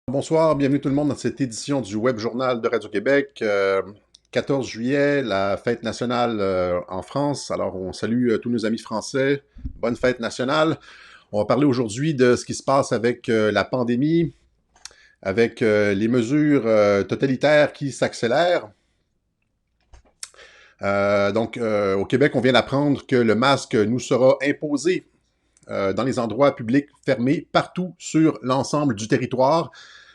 Bonsoir, bienvenue tout le monde dans cette édition du Web Journal de Radio-Québec. 14 juillet, la fête nationale en France. Alors, on salue tous nos amis français. Bonne fête nationale. On va parler aujourd'hui de ce qui se passe avec la pandémie, avec les mesures totalitaires qui s'accélèrent. Au Québec, on vient d'apprendre que le masque nous sera imposé dans les endroits publics fermés partout sur l'ensemble du territoire.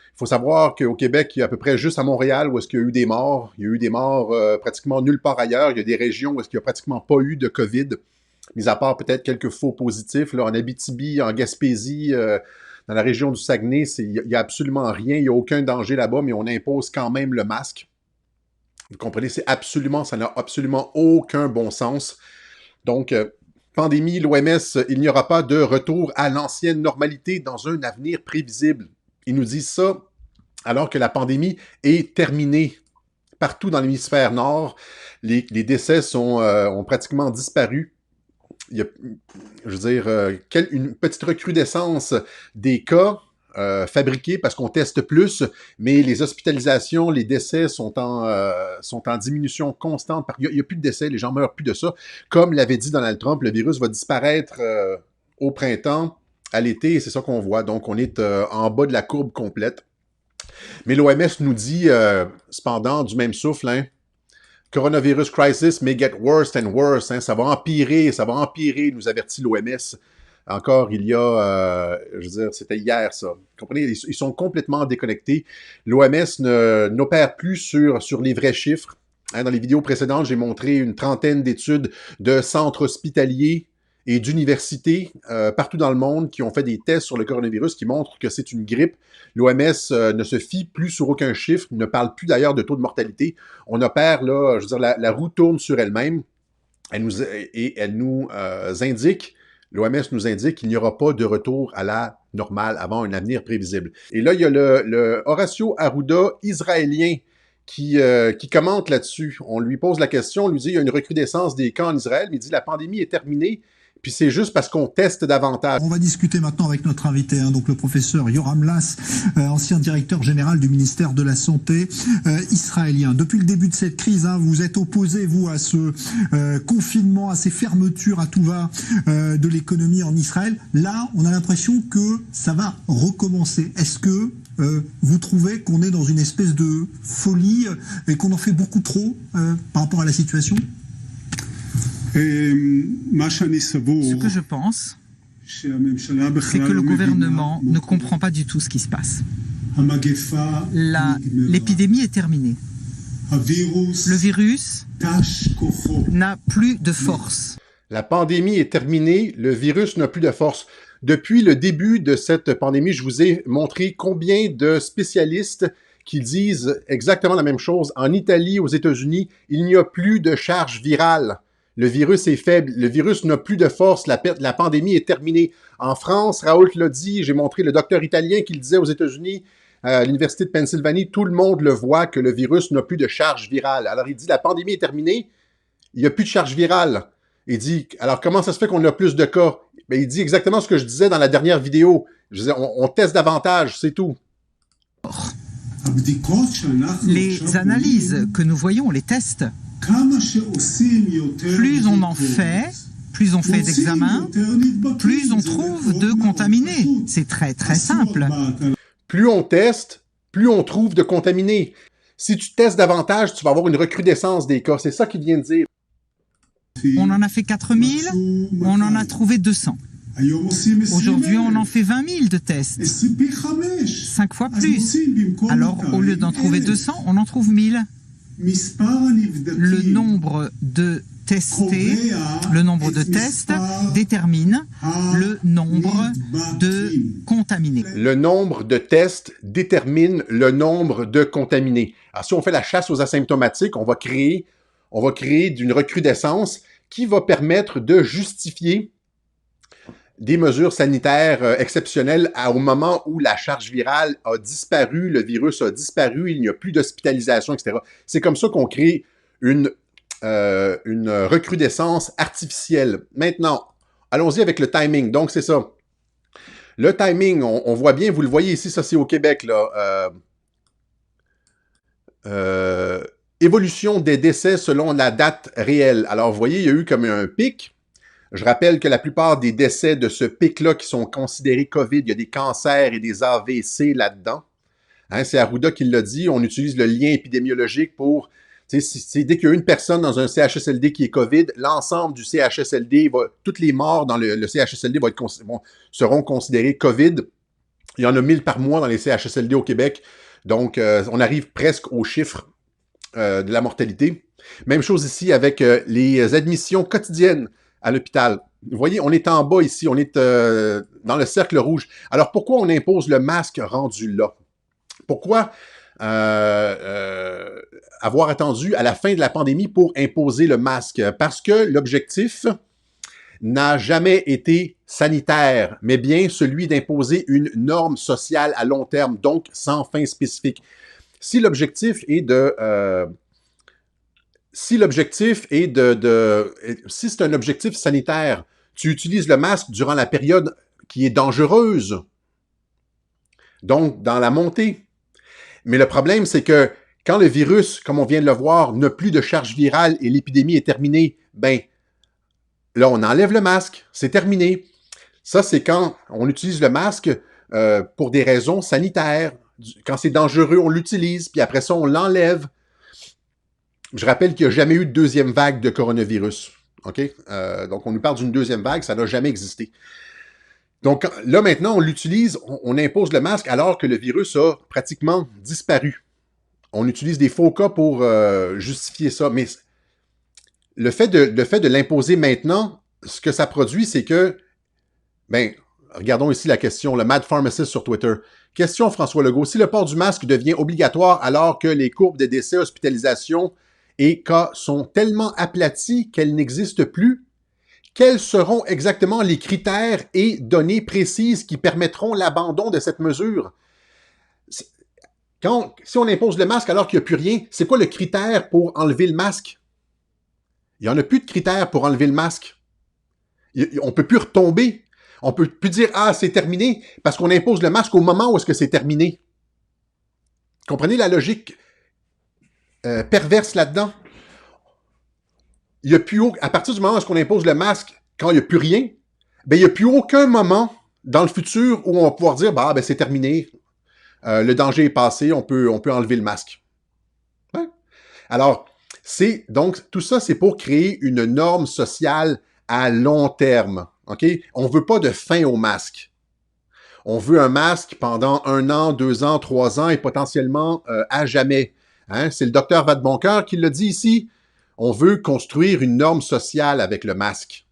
Il faut savoir qu'au Québec, il y a à peu près juste à Montréal où est-ce qu'il y a eu des morts. Il y a eu des morts pratiquement nulle part ailleurs. Il y a des régions où est-ce qu'il n'y a pratiquement pas eu de COVID, mis à part peut-être quelques faux positifs. Là, en Abitibi, en Gaspésie, dans la région du Saguenay, il n'y a absolument rien. Il n'y a aucun danger là-bas, mais on impose quand même le masque. Vous comprenez, ça n'a absolument aucun bon sens. Donc, pandémie, l'OMS, il n'y aura pas de retour à l'ancienne normalité dans un avenir prévisible. Ils nous disent ça alors que la pandémie est terminée. Partout dans l'hémisphère nord, les décès ont pratiquement disparu. Il y a, je veux dire, une petite recrudescence des cas fabriqués parce qu'on teste plus, mais les hospitalisations, les décès sont en diminution constante. Il n'y a plus de décès, les gens meurent plus de ça. Comme l'avait dit Donald Trump, le virus va disparaître au printemps, à l'été, et c'est ça qu'on voit. Donc, on est en bas de la courbe complète. Mais l'OMS nous dit, cependant, du même souffle, hein, Coronavirus crisis may get worse and worse. Hein, ça va empirer, nous avertit l'OMS. Encore, il y a, je veux dire, c'était hier, ça. Vous comprenez? Ils sont complètement déconnectés. L'OMS n'opère plus sur les vrais chiffres. Hein, dans les vidéos précédentes, j'ai montré une trentaine d'études de centres hospitaliers et d'universités partout dans le monde qui ont fait des tests sur le coronavirus qui montrent que c'est une grippe. L'OMS ne se fie plus sur aucun chiffre, ne parle plus d'ailleurs de taux de mortalité. On opère, là, je veux dire, la roue tourne sur elle-même. Elle nous indique, l'OMS nous indique qu'il n'y aura pas de retour à la normale avant un avenir prévisible. Et là, il y a le Horacio Arruda israélien qui commente là-dessus. On lui pose la question, on lui dit il y a une recrudescence des cas en Israël, mais il dit la pandémie est terminée, puis c'est juste parce qu'on teste davantage. On va discuter maintenant avec notre invité, donc le professeur Yoram Lass, ancien directeur général du ministère de la Santé israélien. Depuis le début de cette crise, vous êtes opposé, vous, à ce confinement, à ces fermetures à tout va de l'économie en Israël. Là, on a l'impression que ça va recommencer. Est-ce que vous trouvez qu'on est dans une espèce de folie et qu'on en fait beaucoup trop par rapport à la situation ? Ce que je pense, c'est que le gouvernement ne comprend pas du tout ce qui se passe. L'épidémie est terminée. Le virus n'a plus de force. La pandémie est terminée, le virus n'a plus de force. Depuis le début de cette pandémie, je vous ai montré combien de spécialistes qui disent exactement la même chose. En Italie, aux États-Unis, il n'y a plus de charge virale. Le virus est faible, le virus n'a plus de force, la pandémie est terminée. En France, Raoult l'a dit, j'ai montré le docteur italien qui le disait aux États-Unis, à l'Université de Pennsylvanie, tout le monde le voit que le virus n'a plus de charge virale. Alors il dit, la pandémie est terminée, il n'y a plus de charge virale. Il dit, alors comment ça se fait qu'on a plus de cas? Ben, il dit exactement ce que je disais dans la dernière vidéo. Je disais, on teste davantage, c'est tout. Les analyses que nous voyons, les tests, plus on en fait, plus on fait d'examens, plus on trouve de contaminés. C'est très très simple. Plus on teste, plus on trouve de contaminés. Si tu testes davantage, tu vas avoir une recrudescence des cas. C'est ça qu'il vient de dire. On en a fait 4000, on en a trouvé 200. Aujourd'hui, on en fait 20 000 de tests. 5 fois plus. Alors, au lieu d'en trouver 200, on en trouve 1000. Le nombre de testés, le nombre de tests détermine le nombre de contaminés. Le nombre de tests détermine le nombre de contaminés. Alors, si on fait la chasse aux asymptomatiques, on va créer d'une recrudescence qui va permettre de justifier des mesures sanitaires exceptionnelles au moment où la charge virale a disparu, le virus a disparu, il n'y a plus d'hospitalisation, etc. C'est comme ça qu'on crée une recrudescence artificielle. Maintenant, allons-y avec le timing. Donc, c'est ça. Le timing, on voit bien, vous le voyez ici, ça c'est au Québec, là. Évolution des décès selon la date réelle. Alors, vous voyez, il y a eu comme un pic. Je rappelle que la plupart des décès de ce pic-là qui sont considérés COVID, il y a des cancers et des AVC là-dedans. Hein, c'est Arruda qui l'a dit, on utilise le lien épidémiologique pour... Dès qu'il y a une personne dans un CHSLD qui est COVID, l'ensemble du CHSLD, toutes les morts dans le CHSLD seront considérées COVID. Il y en a 1000 par mois dans les CHSLD au Québec. Donc, on arrive presque aux chiffres de la mortalité. Même chose ici avec les admissions quotidiennes à l'hôpital. Vous voyez, on est en bas ici, on est dans le cercle rouge. Alors, pourquoi on impose le masque rendu là? Pourquoi avoir attendu à la fin de la pandémie pour imposer le masque? Parce que l'objectif n'a jamais été sanitaire, mais bien celui d'imposer une norme sociale à long terme, donc sans fin spécifique. Si l'objectif est si c'est un objectif sanitaire, tu utilises le masque durant la période qui est dangereuse, donc dans la montée. Mais le problème, c'est que quand le virus, comme on vient de le voir, n'a plus de charge virale et l'épidémie est terminée, ben là, on enlève le masque, c'est terminé. Ça, c'est quand on utilise le masque pour des raisons sanitaires. Quand c'est dangereux, on l'utilise, puis après ça, on l'enlève. Je rappelle qu'il n'y a jamais eu de deuxième vague de coronavirus. OK? Donc, on nous parle d'une deuxième vague, ça n'a jamais existé. Donc là, maintenant, on l'utilise, on impose le masque alors que le virus a pratiquement disparu. On utilise des faux cas pour justifier ça. Mais le fait de l'imposer maintenant, ce que ça produit, c'est que, regardons ici la question, le Mad Pharmacist sur Twitter. Question François Legault, si le port du masque devient obligatoire alors que les courbes de décès, hospitalisation et cas sont tellement aplaties qu'elles n'existent plus, quels seront exactement les critères et données précises qui permettront l'abandon de cette mesure? Si on impose le masque alors qu'il n'y a plus rien, c'est quoi le critère pour enlever le masque? Il n'y en a plus de critères pour enlever le masque. On ne peut plus retomber. On ne peut plus dire « Ah, c'est terminé » parce qu'on impose le masque au moment où est-ce que c'est terminé. Comprenez la logique perverse là-dedans? Il y a plus à partir du moment où on impose le masque, quand il n'y a plus rien, il n'y a plus aucun moment dans le futur où on va pouvoir dire c'est terminé, le danger est passé, on peut enlever le masque. Ouais. Alors, donc tout ça, c'est pour créer une norme sociale à long terme. OK? On ne veut pas de fin au masque. On veut un masque pendant 1 an, 2 ans, 3 ans et potentiellement à jamais. Hein? C'est le docteur Vadeboncoeur qui l'a dit ici. On veut construire une norme sociale avec le masque.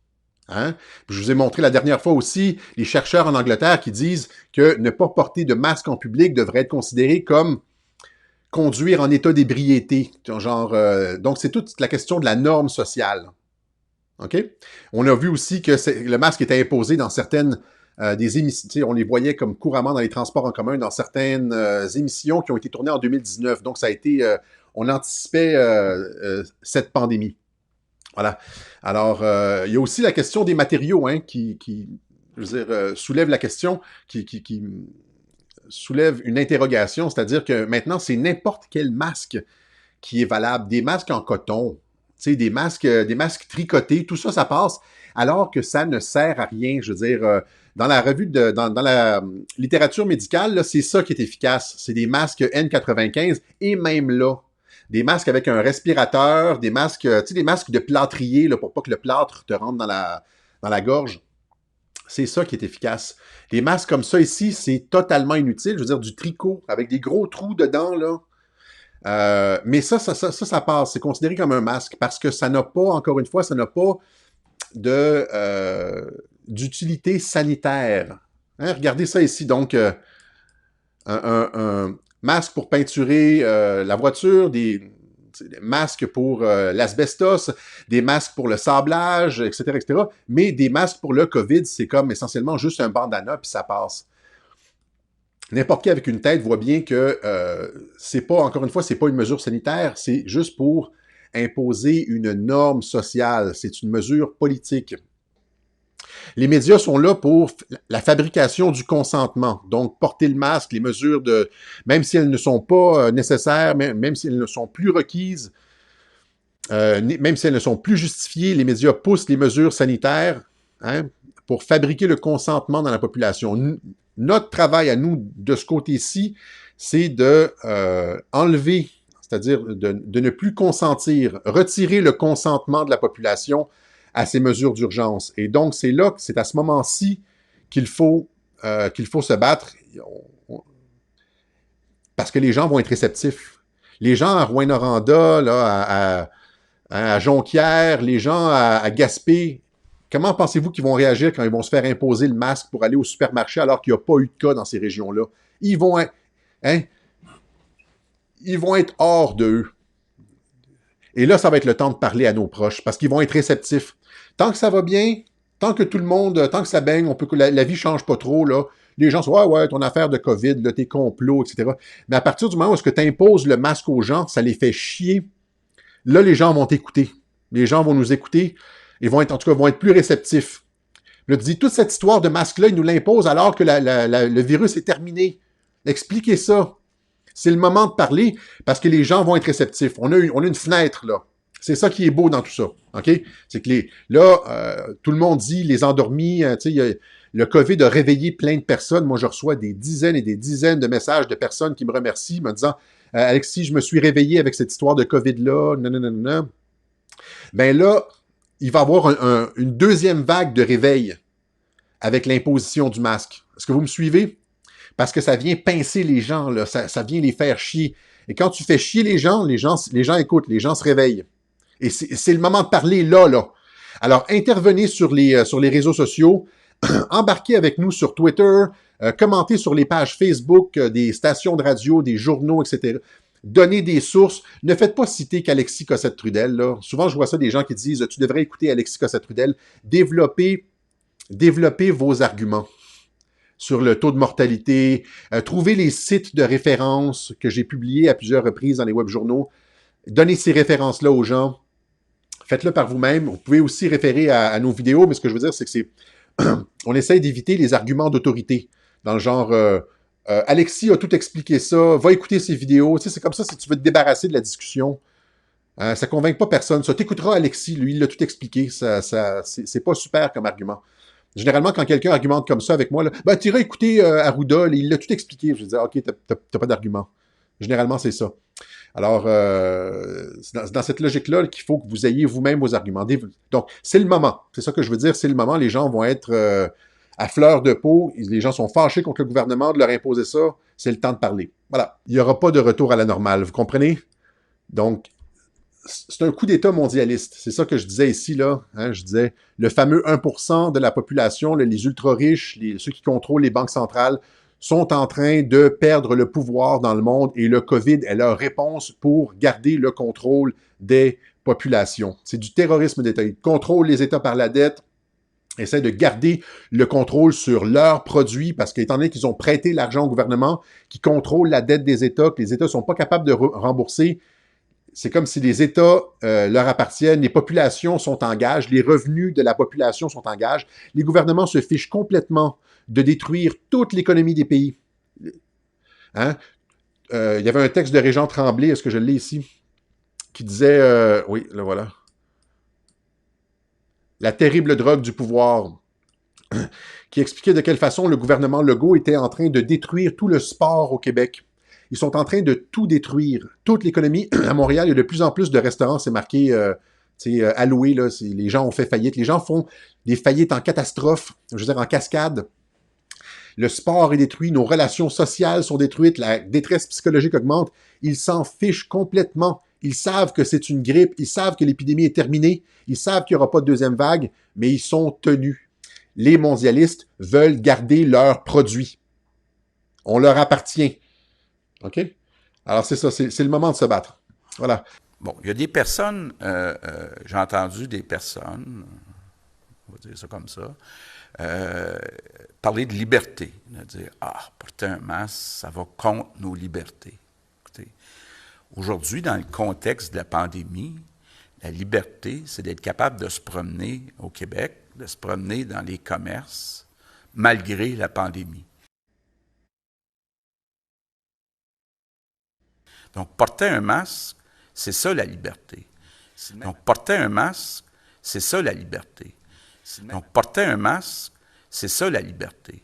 Hein? Je vous ai montré la dernière fois aussi les chercheurs en Angleterre qui disent que ne pas porter de masque en public devrait être considéré comme conduire en état d'ébriété. Donc, c'est toute la question de la norme sociale. OK? On a vu aussi que le masque était imposé dans certaines des émissions. On les voyait comme couramment dans les transports en commun, dans certaines émissions qui ont été tournées en 2019. Donc, ça a été... on anticipait cette pandémie. Voilà. Alors, il y a aussi la question des matériaux qui je veux dire, soulève la question, qui soulève une interrogation, c'est-à-dire que maintenant, c'est n'importe quel masque qui est valable. Des masques en coton, des masques tricotés, tout ça, ça passe, alors que ça ne sert à rien. Je veux dire, dans la revue, dans la littérature médicale, c'est ça qui est efficace. C'est des masques N95 et même là, des masques avec un respirateur, des masques, des masques de plâtrier là, pour pas que le plâtre te rentre dans la gorge. C'est ça qui est efficace. Les masques comme ça ici, c'est totalement inutile. Je veux dire, du tricot avec des gros trous dedans, là. Mais ça passe. C'est considéré comme un masque parce que ça n'a pas, encore une fois, ça n'a pas d'utilité sanitaire. Hein? Regardez ça ici. Donc, un masque pour peinturer la voiture, des masques pour l'asbestos, des masques pour le sablage, etc., etc. Mais des masques pour le COVID, c'est comme essentiellement juste un bandana, puis ça passe. N'importe qui avec une tête voit bien que c'est pas, encore une fois, c'est pas une mesure sanitaire, c'est juste pour imposer une norme sociale. C'est une mesure politique. Les médias sont là pour la fabrication du consentement. Donc, porter le masque, les mesures de... Même si elles ne sont pas nécessaires, même si elles ne sont plus requises, même si elles ne sont plus justifiées, les médias poussent les mesures sanitaires hein, pour fabriquer le consentement dans la population. Notre travail à nous, de ce côté-ci, c'est de enlever, c'est-à-dire de ne plus consentir, retirer le consentement de la population à ces mesures d'urgence. Et donc, c'est là, c'est à ce moment-ci qu'il faut se battre, parce que les gens vont être réceptifs. Les gens à Rouyn-Noranda, là, à Jonquière, les gens à Gaspé, comment pensez-vous qu'ils vont réagir quand ils vont se faire imposer le masque pour aller au supermarché alors qu'il n'y a pas eu de cas dans ces régions-là? Ils vont être hors d'eux. Et là, ça va être le temps de parler à nos proches, parce qu'ils vont être réceptifs. Tant que ça va bien, tant que tout le monde, tant que ça baigne, la vie change pas trop, là. Les gens sont, ouais, ton affaire de COVID, là, tes complots, etc. Mais à partir du moment où est-ce que tu imposes le masque aux gens, ça les fait chier. Là, les gens vont t'écouter. Les gens vont nous écouter et vont être plus réceptifs. Là, tu dis, toute cette histoire de masque-là, ils nous l'imposent alors que le virus est terminé. Expliquez ça. C'est le moment de parler parce que les gens vont être réceptifs. On a une fenêtre, là. C'est ça qui est beau dans tout ça. OK? C'est que tout le monde dit, les endormis, le COVID a réveillé plein de personnes. Moi, je reçois des dizaines et des dizaines de messages de personnes qui me remercient, me disant Alexis, je me suis réveillé avec cette histoire de COVID-là. Non. Ben là, il va y avoir une deuxième vague de réveil avec l'imposition du masque. Est-ce que vous me suivez? Parce que ça vient pincer les gens, là, ça vient les faire chier. Et quand tu fais chier les gens écoutent, les gens se réveillent. Et c'est le moment de parler là. Alors, intervenez sur les réseaux sociaux, embarquez avec nous sur Twitter, commentez sur les pages Facebook des stations de radio, des journaux, etc. Donnez des sources. Ne faites pas citer qu'Alexis Cossette-Trudel. Là. Souvent, je vois ça des gens qui disent « Tu devrais écouter Alexis Cossette-Trudel. » Développez vos arguments sur le taux de mortalité. Trouvez les sites de référence que j'ai publiés à plusieurs reprises dans les web-journaux. Donnez ces références-là aux gens. Faites-le par vous-même. Vous pouvez aussi référer à nos vidéos, mais ce que je veux dire, c'est que on essaye d'éviter les arguments d'autorité. Dans le genre, Alexis a tout expliqué ça, va écouter ses vidéos. Tu sais, c'est comme ça si tu veux te débarrasser de la discussion. Ça ne convainc pas personne. Ça, t'écouteras Alexis, lui, il l'a tout expliqué. C'est pas super comme argument. Généralement, quand quelqu'un argumente comme ça avec moi, tu iras écouter Arruda, il l'a tout expliqué. Je dis, OK, t'as pas d'argument. Généralement, c'est ça. Alors, c'est dans cette logique-là qu'il faut que vous ayez vous-même vos arguments. Donc, c'est le moment. C'est ça que je veux dire, c'est le moment. Les gens vont être à fleur de peau. Les gens sont fâchés contre le gouvernement de leur imposer ça. C'est le temps de parler. Voilà. Il n'y aura pas de retour à la normale. Vous comprenez? Donc, c'est un coup d'État mondialiste. C'est ça que je disais ici, là. Hein, je disais, le fameux 1% de la population, les ultra-riches, ceux qui contrôlent les banques centrales, sont en train de perdre le pouvoir dans le monde et le COVID est leur réponse pour garder le contrôle des populations. C'est du terrorisme d'État. Ils contrôlent les États par la dette, essaient de garder le contrôle sur leurs produits parce qu'étant donné qu'ils ont prêté l'argent au gouvernement, qui contrôle la dette des États, que les États ne sont pas capables de rembourser, c'est comme si les États leur appartiennent, les populations sont en gage, les revenus de la population sont en gage. Les gouvernements se fichent complètement de détruire toute l'économie des pays. Hein? Il y avait un texte de Régent Tremblay, est-ce que je l'ai ici, qui disait, oui, là voilà, la terrible drogue du pouvoir, qui expliquait de quelle façon le gouvernement Legault était en train de détruire tout le sport au Québec. Ils sont en train de tout détruire. Toute l'économie, à Montréal, il y a de plus en plus de restaurants, c'est marqué alloué, là, les gens ont fait faillite. Les gens font des faillites en catastrophe, je veux dire en cascade. Le sport est détruit, nos relations sociales sont détruites, la détresse psychologique augmente. Ils s'en fichent complètement. Ils savent que c'est une grippe, ils savent que l'épidémie est terminée, ils savent qu'il n'y aura pas de deuxième vague, mais ils sont tenus. Les mondialistes veulent garder leurs produits. On leur appartient. OK? Alors, c'est ça, c'est le moment de se battre. Voilà. Bon, il y a des personnes, j'ai entendu des personnes, on va dire ça comme ça, parler de liberté. De dire, porter un masque, ça va contre nos libertés. Écoutez, aujourd'hui, dans le contexte de la pandémie, la liberté, c'est d'être capable de se promener au Québec de se promener dans les commerces malgré la pandémie. Donc, porter un masque, c'est ça la liberté. Donc, porter un masque, c'est ça la liberté. Donc, porter un masque, c'est ça la liberté.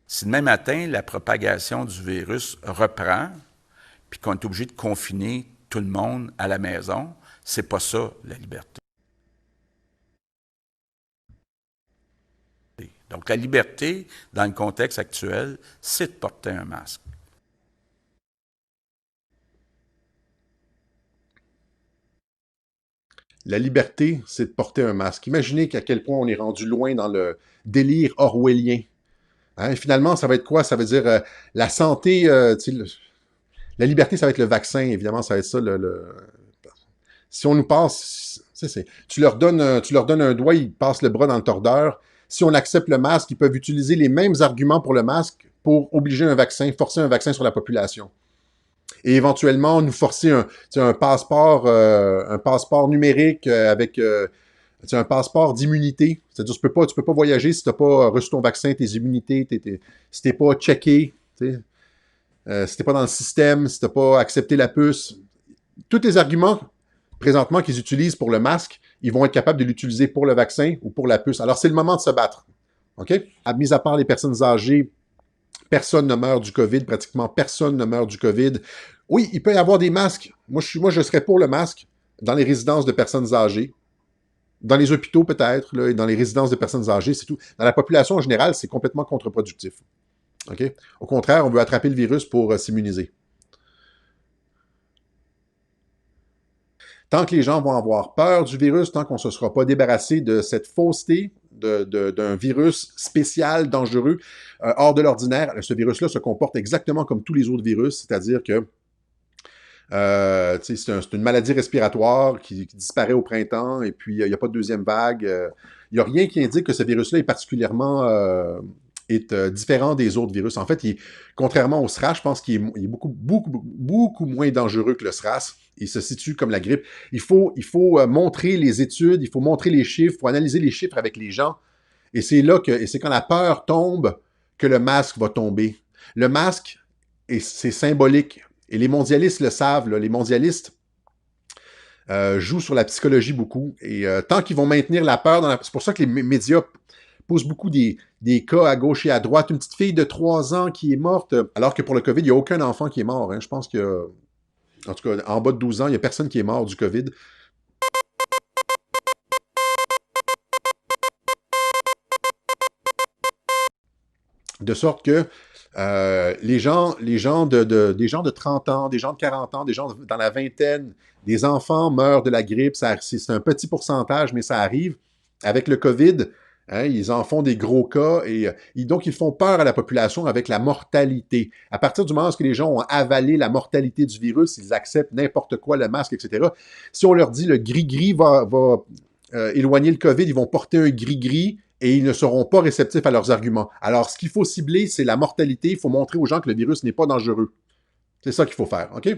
Si demain matin, la propagation du virus reprend, puis qu'on est obligé de confiner tout le monde à la maison, c'est pas ça la liberté. Donc, la liberté, dans le contexte actuel, c'est de porter un masque. La liberté, c'est de porter un masque. Imaginez à quel point on est rendu loin dans le délire orwellien. Hein, finalement, ça va être quoi? Ça veut dire la santé, la liberté, ça va être le vaccin, évidemment, ça va être ça. Si on nous passe, tu leur donnes un doigt, ils passent le bras dans le tordeur. Si on accepte le masque, ils peuvent utiliser les mêmes arguments pour le masque pour obliger un vaccin, forcer un vaccin sur la population. Et éventuellement, nous forcer un passeport numérique avec un passeport d'immunité. C'est-à-dire, tu peux pas voyager si tu n'as pas reçu ton vaccin, tes immunités, si tu n'es pas checké, si tu n'es pas dans le système, si tu n'as pas accepté la puce. Tous les arguments, présentement, qu'ils utilisent pour le masque, ils vont être capables de l'utiliser pour le vaccin ou pour la puce. Alors, c'est le moment de se battre. OK? Mis à part les personnes âgées, personne ne meurt du COVID, pratiquement personne ne meurt du COVID. Oui, il peut y avoir des masques. Moi, je serais pour le masque dans les résidences de personnes âgées. Dans les hôpitaux, peut-être, et dans les résidences de personnes âgées, c'est tout. Dans la population en général, c'est complètement contre-productif. OK? Au contraire, on veut attraper le virus pour s'immuniser. Tant que les gens vont avoir peur du virus, tant qu'on ne se sera pas débarrassé de cette fausseté d'un virus spécial, dangereux, hors de l'ordinaire, ce virus-là se comporte exactement comme tous les autres virus, c'est-à-dire que c'est une maladie respiratoire qui disparaît au printemps et puis il n'y a pas de deuxième vague. Il n'y a rien qui indique que ce virus-là est particulièrement différent des autres virus. En fait, contrairement au SRAS, je pense qu'il est beaucoup moins dangereux que le SRAS. Il se situe comme la grippe. Il faut montrer les études, il faut montrer les chiffres, il faut analyser les chiffres avec les gens. Et c'est quand la peur tombe que le masque va tomber. Le masque, c'est symbolique. Et les mondialistes le savent, là, les mondialistes jouent sur la psychologie beaucoup. Et tant qu'ils vont maintenir la peur, c'est pour ça que les médias posent beaucoup des cas à gauche et à droite. Une petite fille de 3 ans qui est morte, alors que pour le COVID, il n'y a aucun enfant qui est mort. Hein. Je pense que, en tout cas, en bas de 12 ans, il n'y a personne qui est mort du COVID. De sorte que des gens de 30 ans, des gens de 40 ans, des gens dans la vingtaine, des enfants meurent de la grippe. C'est un petit pourcentage, mais ça arrive. Avec le COVID, hein, ils en font des gros cas et donc ils font peur à la population avec la mortalité. À partir du moment où les gens ont avalé la mortalité du virus, ils acceptent n'importe quoi, le masque, etc. Si on leur dit le gris-gris va éloigner le COVID, ils vont porter un gris-gris et ils ne seront pas réceptifs à leurs arguments. Alors, ce qu'il faut cibler, c'est la mortalité. Il faut montrer aux gens que le virus n'est pas dangereux. C'est ça qu'il faut faire, OK?